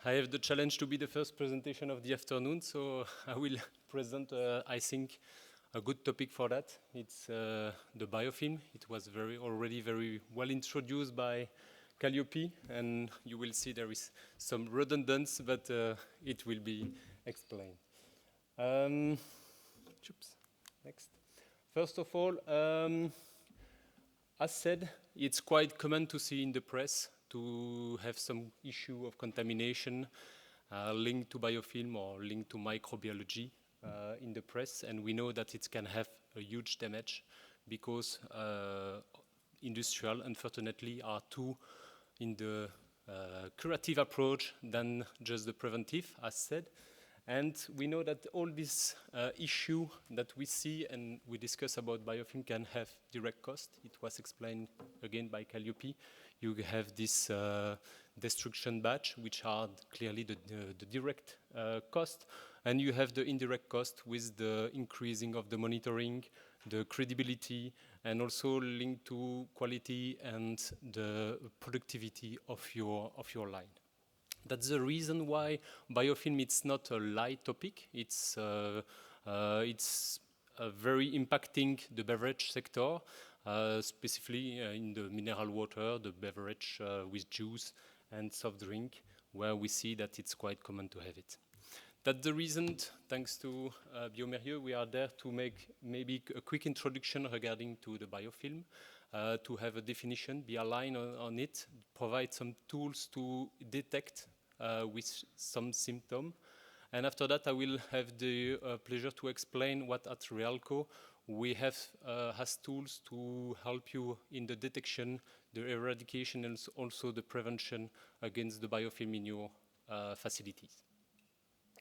I have the challenge to be the first presentation of the afternoon, so I will present, I think, a good topic for that. It's the biofilm. It was already very well introduced by Calliope, and you will see there is some redundance, but it will be explained. Next. First of all, as said, it's quite common to see in the press to have some issue of contamination linked to biofilm or linked to microbiology in the press, and we know that it can have a huge damage because industrial, unfortunately, are too in the curative approach than just the preventive, as said. And we know that all this issue that we see and we discuss about biofilm can have direct cost. It was explained again by Calliope. You have this destruction batch, which are clearly the direct cost, and you have the indirect cost with the increasing of the monitoring, the credibility, and also linked to quality and the productivity of your line. That's the reason why biofilm it's not a light topic. It's very impacting the beverage sector, specifically in the mineral water, the beverage with juice and soft drink, where we see that it's quite common to have it. That's the reason, thanks to Biomérieux, we are there to make maybe a quick introduction regarding to the biofilm, to have a definition, be aligned on it, provide some tools to detect with some symptom. And after that, I will have the pleasure to explain what at Realco we have has tools to help you in the detection, the eradication, and also the prevention against the biofilm in your facilities.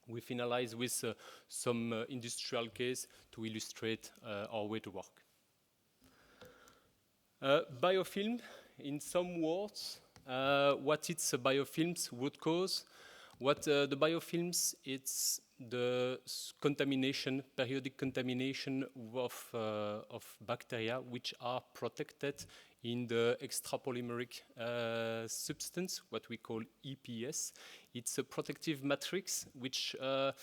We finalize with some industrial case to illustrate our way to work. Biofilm, in some words, what it's a biofilm's root cause. What the biofilms, it's the contamination, periodic contamination of bacteria which are protected in the extrapolymeric substance, what we call EPS. It's a protective matrix which, of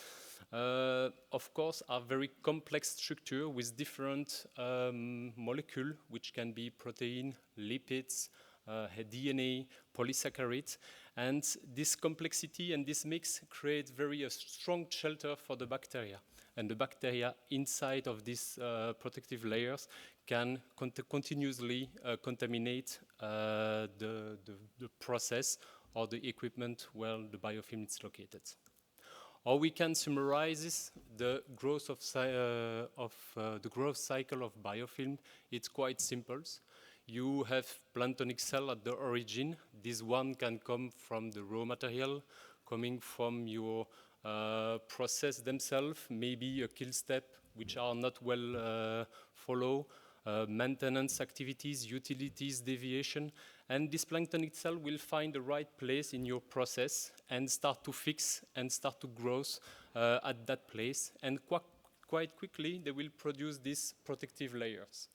course, are very complex structure with different molecules, which can be protein, lipids, DNA, polysaccharides, and this complexity and this mix create very strong shelter for the bacteria. And the bacteria inside of these protective layers can continuously contaminate the process or the equipment where the biofilm is located. Or we can summarize this, the growth of the growth cycle of biofilm. It's quite simple. You have planktonic cell at the origin. This one can come from the raw material, coming from your process themselves, maybe a kill step, which are not well followed, maintenance activities, utilities, deviation, and this planktonic cell will find the right place in your process and start to fix and start to grow at that place. And quite quickly, they will produce these protective layers.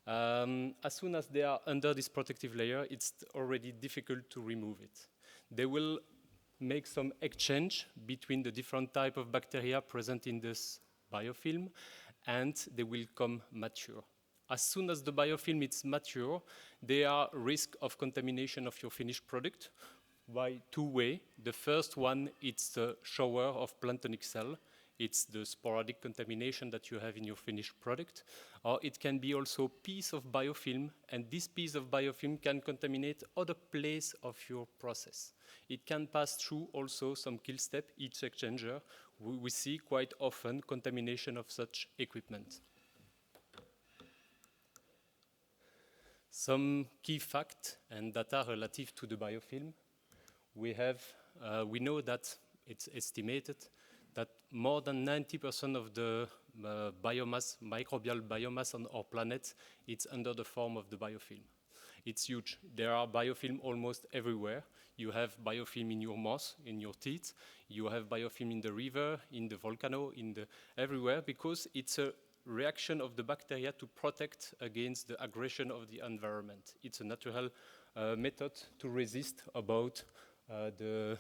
As soon as they are under this protective layer, it's already difficult to remove it. They will make some exchange between the different type of bacteria present in this biofilm, and they will come mature. As soon as the biofilm is mature, there are risk of contamination of your finished product by two ways. The first one, it's the shower of planktonic cell. It's the sporadic contamination that you have in your finished product. Or it can be also piece of biofilm, and this piece of biofilm can contaminate other place of your process. It can pass through also some kill step, heat exchanger. We see quite often contamination of such equipment. Some key facts and data relative to the biofilm. We know that it's estimated that more than 90% of the biomass, microbial biomass on our planet, it's under the form of the biofilm. It's huge. There are biofilm almost everywhere. You have biofilm in your mouth, in your teeth. You have biofilm in the river, in the volcano, everywhere, because it's a reaction of the bacteria to protect against the aggression of the environment. It's a natural method to resist about the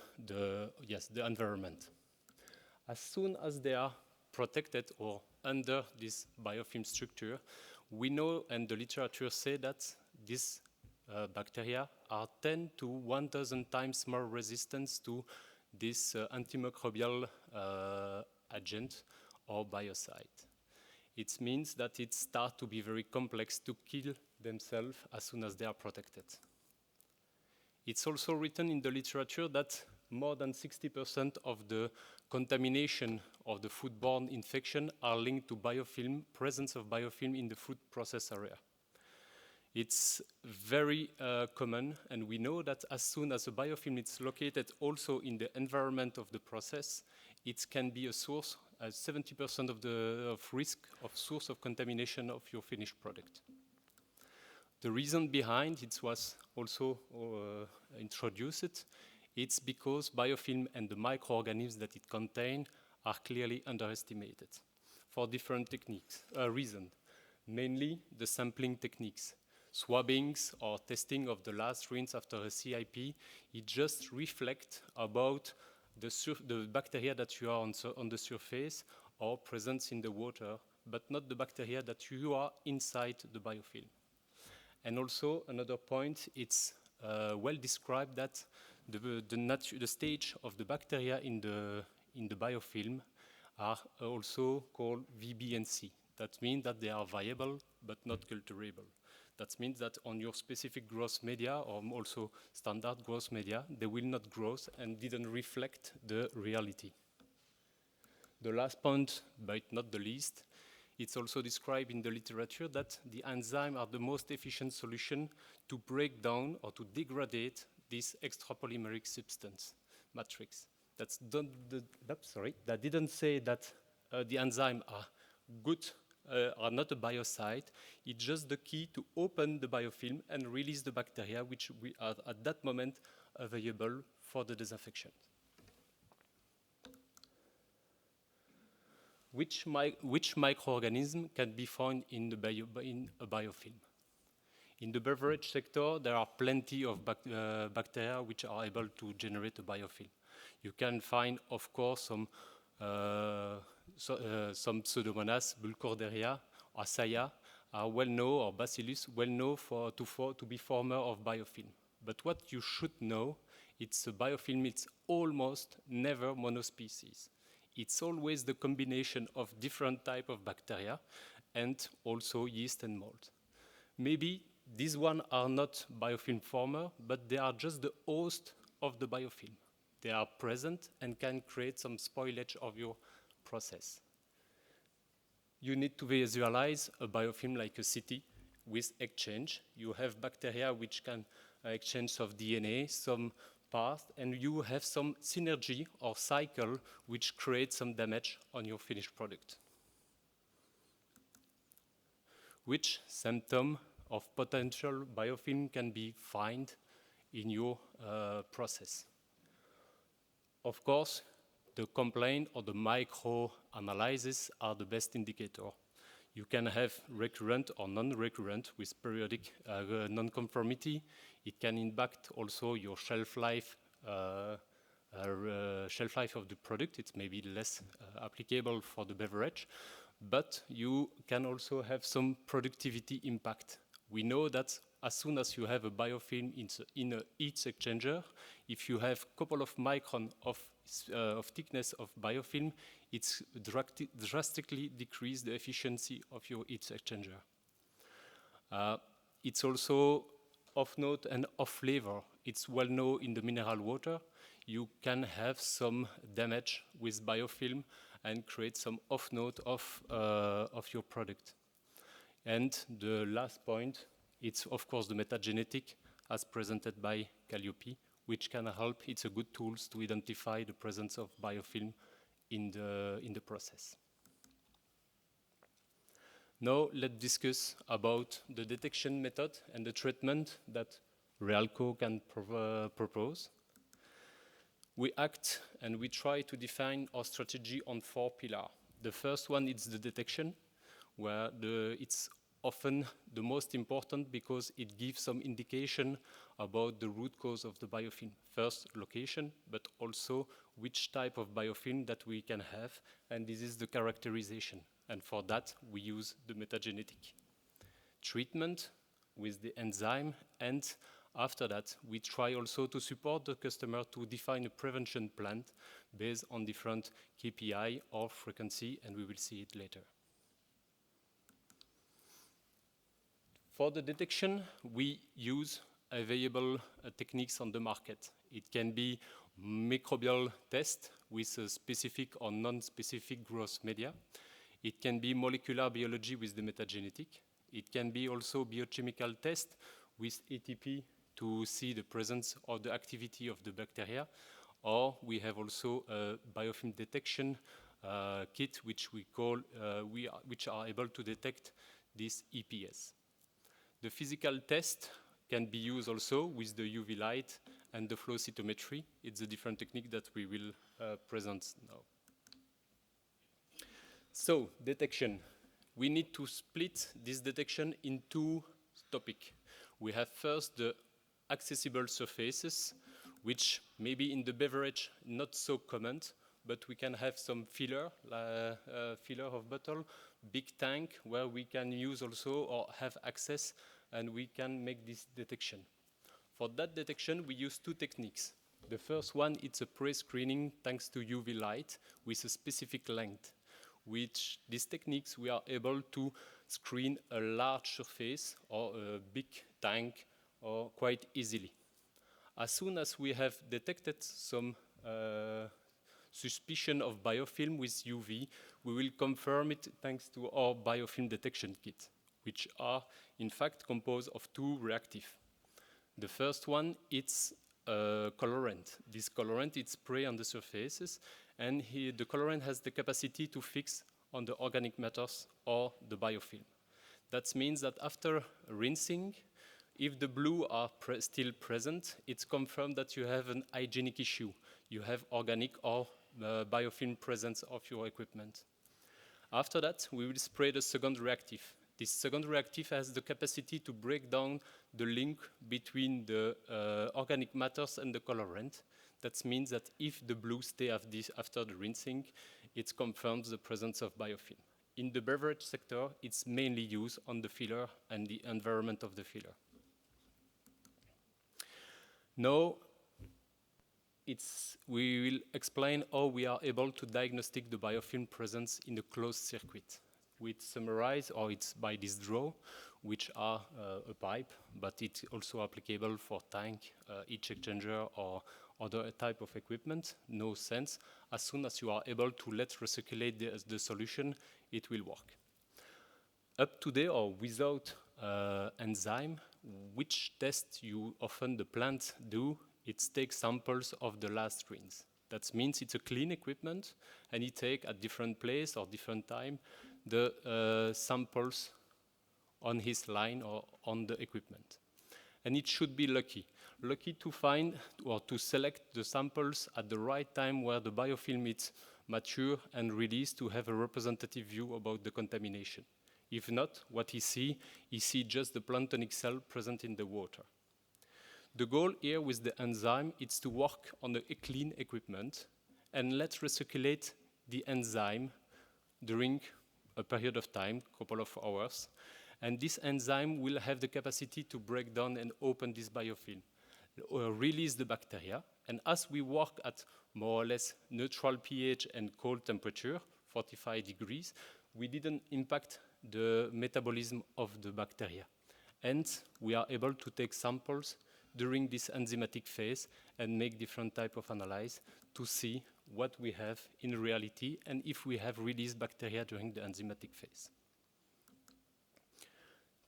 environment. As soon as they are protected or under this biofilm structure, we know, and the literature say that these bacteria are 10 to 1,000 times more resistant to this antimicrobial agent or biocide. It means that it starts to be very complex to kill themselves as soon as they are protected. It's also written in the literature that more than 60% of the contamination of the foodborne infection are linked to biofilm, presence of biofilm in the food process area. It's very common, and we know that as soon as a biofilm is located also in the environment of the process, it can be a source, 70% of risk of source of contamination of your finished product. The reason behind it was also introduced. It's because biofilm and the microorganisms that it contains are clearly underestimated for different reasons, mainly the sampling techniques. Swabbings or testing of the last rinse after a CIP, it just reflects about the bacteria that you are on the surface or present in the water, but not the bacteria that you are inside the biofilm. And also another point, it's well described that the stage of the bacteria in the biofilm are also called VB and C. That means that they are viable but not culturable. That means that on your specific growth media or also standard growth media, they will not grow and didn't reflect the reality. The last point, but not the least, it's also described in the literature that the enzymes are the most efficient solution to break down or to degrade this extrapolymeric substance matrix. That didn't say that the enzymes are good, are not a biocide. It's just the key to open the biofilm and release the bacteria, which we are at that moment available for the disinfection. Which microorganism can be found in a biofilm? In the beverage sector, there are plenty of bacteria which are able to generate a biofilm. You can find, of course, some Pseudomonas, Burkholderia, Asaya are well known, or Bacillus, well known to be former of biofilm. But what you should know, it's a biofilm, it's almost never monospecies. It's always the combination of different types of bacteria and also yeast and mold. Maybe these ones are not biofilm former, but they are just the host of the biofilm. They are present and can create some spoilage of your process. You need to visualize a biofilm like a city with exchange. You have bacteria which can exchange of DNA, some parts, and you have some synergy or cycle which creates some damage on your finished product. Which symptom of potential biofilm can be found in your process? Of course, the complaint or the micro-analysis are the best indicator. You can have recurrent or non-recurrent with periodic non-conformity. It can impact also your shelf life of the product. It's maybe less applicable for the beverage, but you can also have some productivity impact. We know that as soon as you have a biofilm in a heat exchanger, if you have a couple of microns of thickness of biofilm, it's drastically decrease the efficiency of your heat exchanger. It's also off note and off flavor. It's well known in the mineral water. You can have some damage with biofilm and create some off note of your product. And the last point, it's of course the metagenetic as presented by Calliope, which can help. It's a good tool to identify the presence of biofilm in the process. Now let's discuss about the detection method and the treatment that Realco can propose. We act and we try to define our strategy on 4 pillars. The first one is the detection, where it's often the most important because it gives some indication about the root cause of the biofilm. First, location, but also which type of biofilm that we can have, and this is the characterization. And for that, we use the metagenetic treatment with the enzyme, and after that, we try also to support the customer to define a prevention plan based on different KPI or frequency, and we will see it later. For the detection, we use available techniques on the market. It can be microbial test with a specific or non-specific growth media. It can be molecular biology with the metagenetic. It can be also biochemical test with ATP to see the presence or the activity of the bacteria. Or we have also a biofilm detection kit, which we call, which are able to detect this EPS. The physical test can be used also with the UV light and the flow cytometry. It's a different technique that we will present now. So, detection. We need to split this detection in two topics. We have first the accessible surfaces, which maybe in the beverage not so common, but we can have some filler, filler of bottle, big tank where we can use also or have access, and we can make this detection. For that detection, we use two techniques. The first one, it's a pre-screening thanks to UV light with a specific length. With these techniques, we are able to screen a large surface or a big tank or quite easily. As soon as we have detected some suspicion of biofilm with UV, we will confirm it thanks to our biofilm detection kit, which are in fact composed of two reactives. The first one, it's a colorant. This colorant, it's spray on the surfaces, and the colorant has the capacity to fix on the organic matters or the biofilm. That means that after rinsing, if the blue are still present, it's confirmed that you have an hygienic issue. You have organic or biofilm presence of your equipment. After that, we will spray the second reactive. This second reactive has the capacity to break down the link between the organic matters and the colorant. That means that if the blue stays after the rinsing, it confirms the presence of biofilm. In the beverage sector, it's mainly used on the filler and the environment of the filler. Now, we will explain how we are able to diagnostic the biofilm presence in the closed circuit. We summarize, or it's by this draw, which are a pipe, but it's also applicable for tank, heat exchanger, or other type of equipment. No sense. As soon as you are able to let recirculate the solution, it will work. Up to date or without enzyme, which test you often the plant do, it takes samples of the last rinse. That means it's a clean equipment, and it take at different place or different time the samples on his line or on the equipment. And it should be lucky to find or to select the samples at the right time where the biofilm is mature and released to have a representative view about the contamination. If not, what he see just the planktonic cell present in the water. The goal here with the enzyme is to work on a clean equipment and let recirculate the enzyme during a period of time, couple of hours, and this enzyme will have the capacity to break down and open this biofilm, release the bacteria, and as we work at more or less neutral pH and cold temperature, 45 degrees, we didn't impact the metabolism of the bacteria. And we are able to take samples during this enzymatic phase and make different type of analysis to see what we have in reality and if we have released bacteria during the enzymatic phase.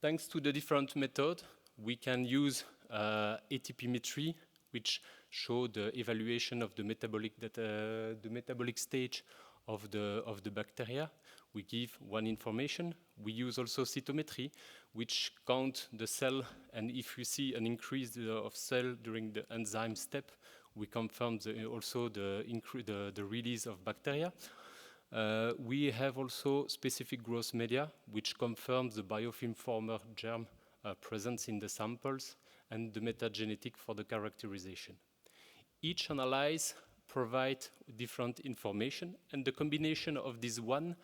Thanks to the different method, we can use ATPmetry, which show the evaluation of the metabolic stage of the bacteria. We give one information. We use also cytometry, which count the cell, and if you see an increase of cell during the enzyme step, we confirm also the release of bacteria. We have also specific growth media, which confirms the biofilm former germ presence in the samples and the metagenetic for the characterization. Each analyze provide different information, and the combination of these one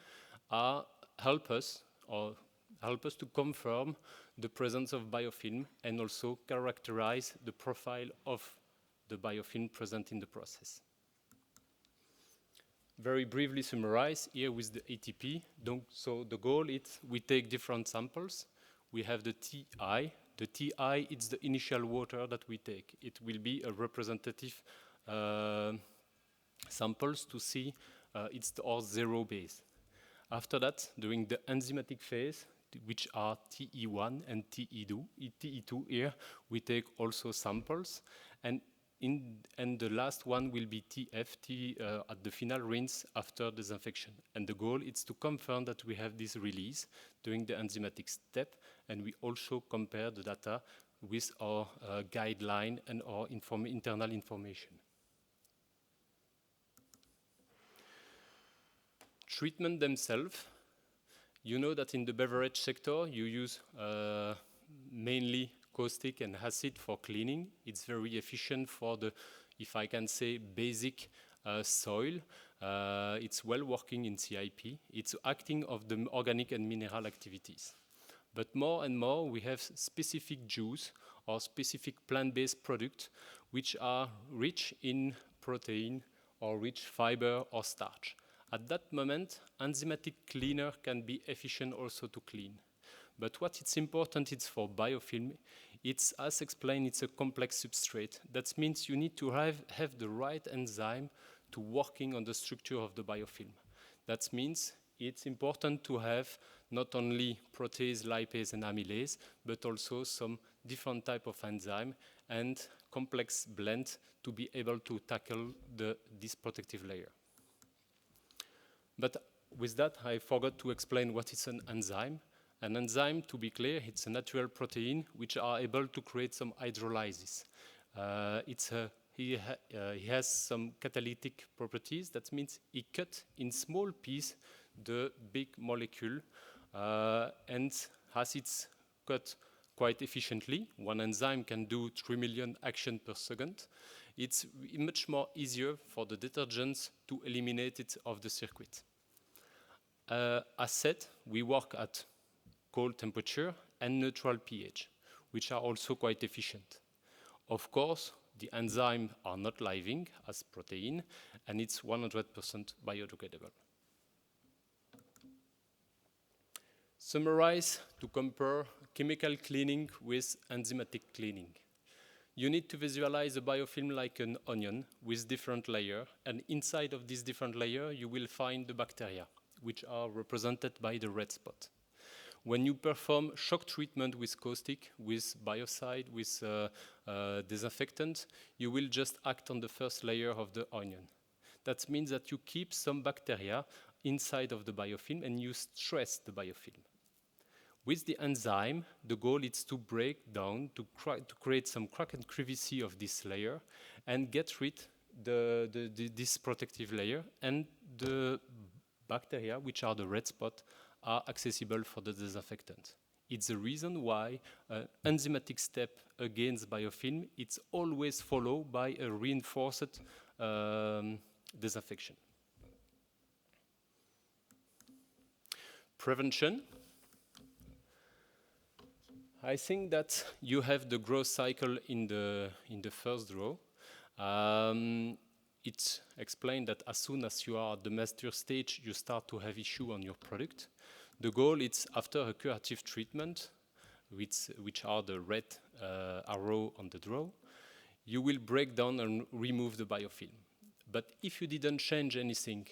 help us to confirm the presence of biofilm and also characterize the profile of the biofilm present in the process. Very briefly summarize here with the ATP. So the goal is we take different samples. We have the TI. The TI, it's the initial water that we take. It will be a representative samples to see it's our zero base. After that, during the enzymatic phase, which are TE1 and TE2 here, we take also samples. And the last one will be TF, at the final rinse after disinfection. And the goal is to confirm that we have this release during the enzymatic step, and we also compare the data with our guideline and our internal information. Treatment themselves, you know that in the beverage sector, you use mainly caustic and acid for cleaning. It's very efficient for the, if I can say, basic soil. It's well working in CIP. It's acting of the organic and mineral activities. But more and more, we have specific juice or specific plant-based products which are rich in protein or rich fiber or starch. At that moment, enzymatic cleaner can be efficient also to clean. But what is important is for biofilm, it's, as explained, it's a complex substrate. That means you need to have the right enzyme to working on the structure of the biofilm. That means it's important to have not only protease, lipase, and amylase, but also some different type of enzyme and complex blend to be able to tackle this protective layer. But with that, I forgot to explain what is an enzyme. An enzyme, to be clear, it's a natural protein which are able to create some hydrolysis. He has some catalytic properties. That means he cut in small pieces the big molecule, and as it's cut quite efficiently, one enzyme can do 3 million actions per second. It's much more easier for the detergents to eliminate it of the circuit. As said, we work at cold temperature and neutral pH, which are also quite efficient. Of course, the enzymes are not living as protein, and it's 100% biodegradable. Summarize to compare chemical cleaning with enzymatic cleaning. You need to visualize a biofilm like an onion with different layers, and inside of this different layer, you will find the bacteria, which are represented by the red spot. When you perform shock treatment with caustic, with biocide, with disinfectant, you will just act on the first layer of the onion. That means that you keep some bacteria inside of the biofilm and you stress the biofilm. With the enzyme, the goal is to break down, to create some crack and crevice of this layer and get rid this protective layer, and the bacteria, which are the red spot, are accessible for the disinfectant. It's the reason why an enzymatic step against biofilm, it's always followed by a reinforced disinfection. Prevention. I think that you have the growth cycle in the first row. It's explained that as soon as you are at the mature stage, you start to have issue on your product. The goal is after a curative treatment, which are the red arrow on the draw, you will break down and remove the biofilm. But if you didn't change anything,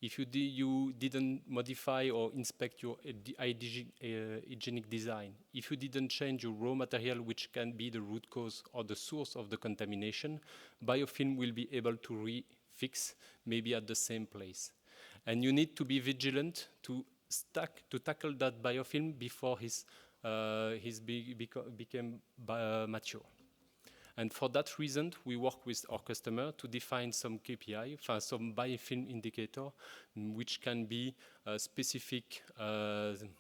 if you didn't modify or inspect your hygienic design, if you didn't change your raw material, which can be the root cause or the source of the contamination, biofilm will be able to refix maybe at the same place. And you need to be vigilant to tackle that biofilm before became mature. And for that reason, we work with our customer to define some KPI, some biofilm indicator, which can be specific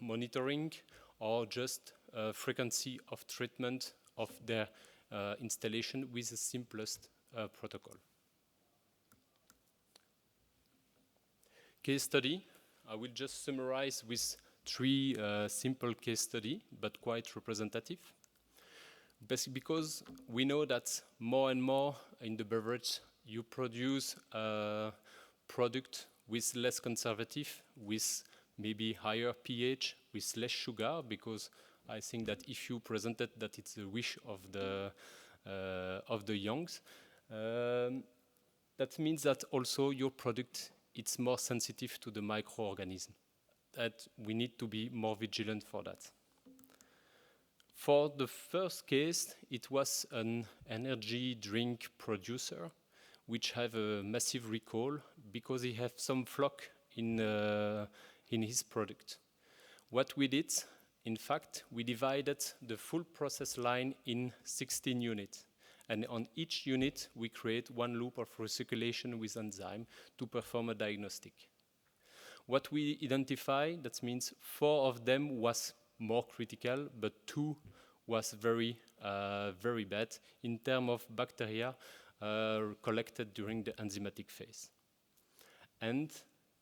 monitoring or just frequency of treatment of their installation with the simplest protocol. Case study, I will just summarize with 3 simple case study, but quite representative. Basically because we know that more and more in the beverage, you produce a product with less conservative, with maybe higher pH, with less sugar, because I think that if you presented that it's the wish of the youngs, that means that also your product it's more sensitive to the microorganism. That we need to be more vigilant for that. For the first case, it was an energy drink producer which have a massive recall because he have some flock in his product. What we did, in fact, we divided the full process line in 16 units. And on each unit, we create 1 loop of recirculation with enzyme to perform a diagnostic. What we identify, that means 4 of them was more critical, but 2 was very bad in terms of bacteria collected during the enzymatic phase. And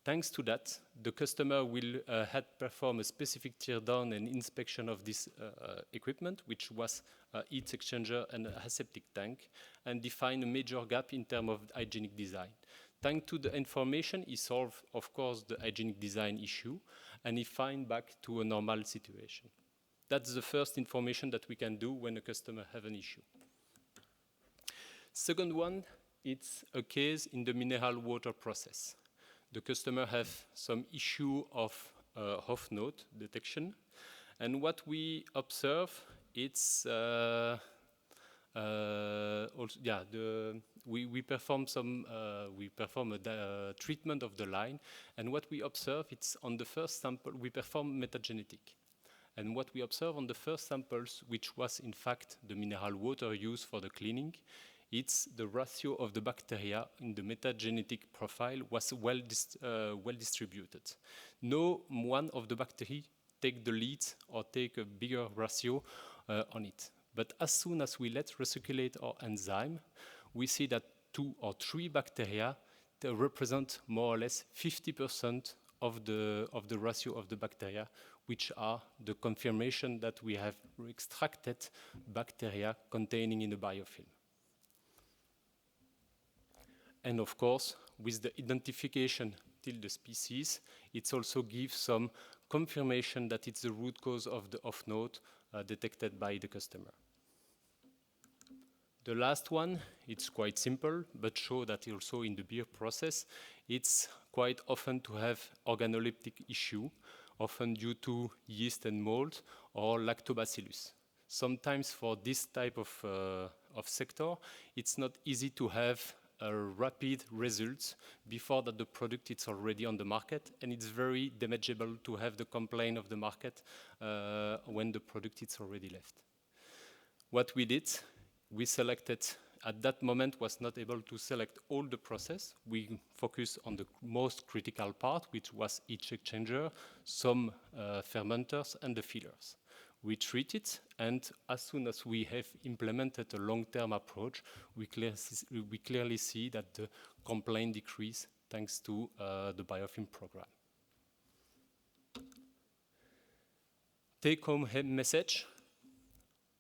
thanks to that, the customer will had perform a specific tear down and inspection of this equipment, which was heat exchanger and a aseptic tank, and define a major gap in terms of hygienic design. Thanks to the information, he solved, of course, the hygienic design issue, and he find back to a normal situation. That's the first information that we can do when a customer have an issue. Second one, it's a case in the mineral water process. The customer have some issue of off note detection, and what we observe, it's we perform a treatment of the line, and what we observe, it's on the first sample we perform metagenetic, and what we observe on the first samples, which was in fact the mineral water used for the cleaning, it's the ratio of the bacteria in the metagenetic profile was well distributed. No one of the bacteria take the lead or take a bigger ratio on it. But as soon as we let recirculate our enzyme, we see that 2 or 3 bacteria represent more or less 50% of the ratio of the bacteria, which are the confirmation that we have extracted bacteria containing in the biofilm. And of course, with the identification till the species, it also gives some confirmation that it's the root cause of the off note detected by the customer. The last one, it's quite simple, but show that also in the beer process, it's quite often to have organoleptic issue, often due to yeast and mold or lactobacillus. Sometimes for this type of sector, it's not easy to have a rapid results before that the product is already on the market, and it's very damageable to have the complaint of the market when the product is already left. What we did, we selected, at that moment was not able to select all the process. We focused on the most critical part, which was heat exchanger, some fermenters and the fillers. We treat it, and as soon as we have implemented a long-term approach, we clearly see that the complaint decrease thanks to the biofilm program. Take-home message,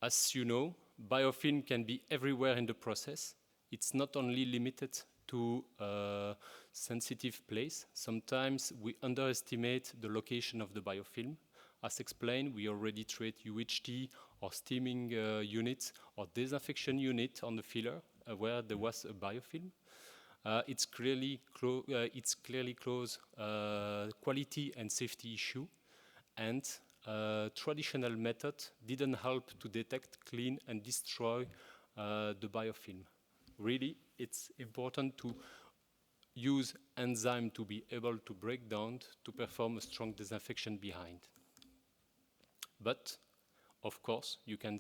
as you know, biofilm can be everywhere in the process. It's not only limited to a sensitive place. Sometimes we underestimate the location of the biofilm. As explained, we already treat UHT or steaming units or disinfection unit on the filler where there was a biofilm. It's clearly close quality and safety issue, and traditional method didn't help to detect, clean, and destroy the biofilm. Really, it's important to use enzyme to be able to break down to perform a strong disinfection behind. But, of course, you can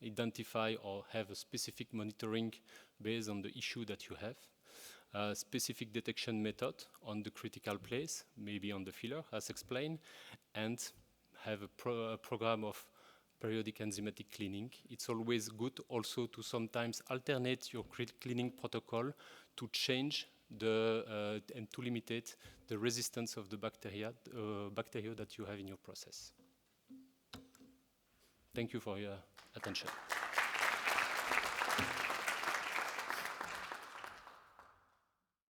identify or have a specific monitoring based on the issue that you have. Specific detection method on the critical place, maybe on the filler, as explained, and have a program of periodic enzymatic cleaning. It's always good also to sometimes alternate your cleaning protocol to change and to limit the resistance of the bacteria that you have in your process. Thank you for your attention.